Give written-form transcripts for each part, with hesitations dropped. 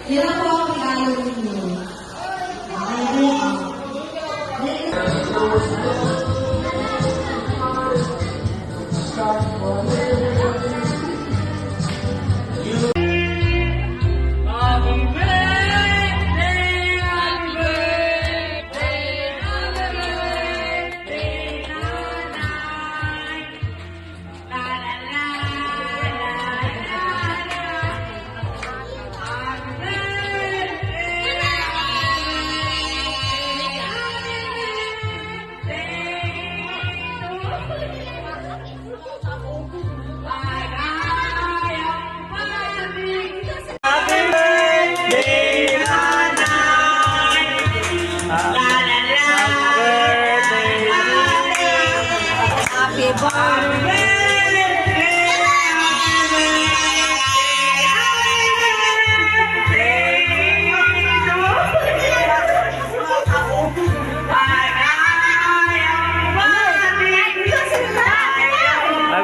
Yan po ang regalo ninyo.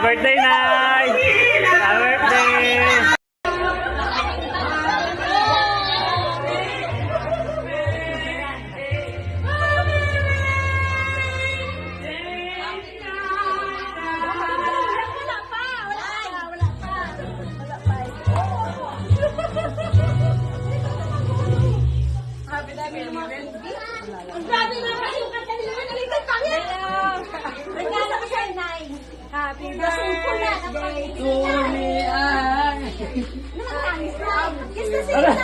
Birthday, Nay! Happy birthday! Ang grabe naman yung kanta nila na nalitan pa rin! Regalo ko sa'yo, Nay! Happy birthday to me! Kiss na si nanay.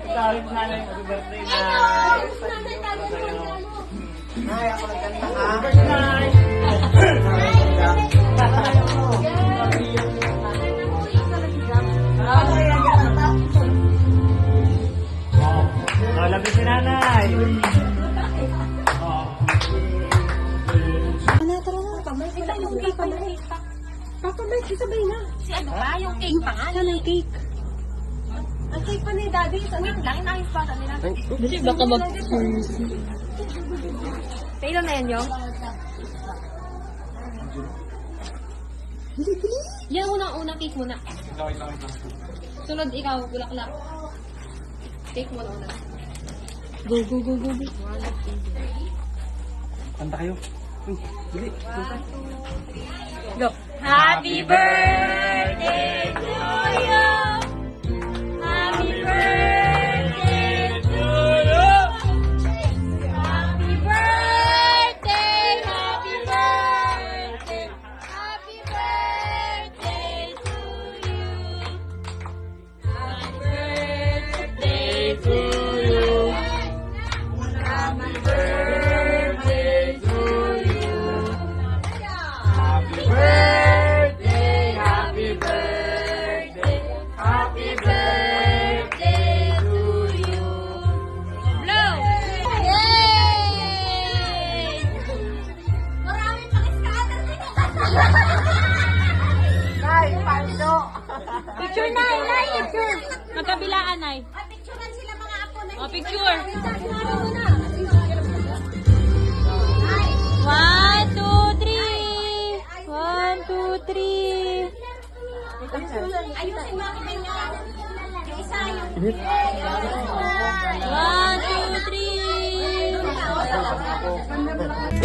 Sorry po nanay, happy birthday na. Kiss nanay, talo mo, talo. Nay, ako nagkanta ha. Oh, love you si nanay. Papa Mike, isabay na. Si ano ba? Yung cake pa nga? Saan ang cake? Ang cake pa ni Daddy. Wait lang, inayos pa sa nila. Kasi baka Kailan na yan yung? Yan unang cake muna. Sunod ikaw, bulaklak. Cake muna una. Go. Kanta kayo. Go. Happy birthday to you. Happy birthday to you. Happy birthday, happy birthday. Happy birthday to you. Happy birthday to you. Happy birthday to you. Happy birthday, happy birthday, happy birthday to you. Blow! Yay! Marami pang scatter dito. Nay, pando. Picture na, Nay! Picture! Magkabilaan, Nay. Picturean sila mga apo na. O, picture! Muna. 1, 2, 3! 1, 2, 3! Ayusin mo kita niyo. Yung isa yung... 1, 2, 3!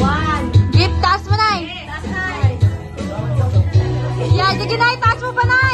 1! Gift, taas mo, Nay! Yeah, sige, Nay! Taas mo pa, Nay!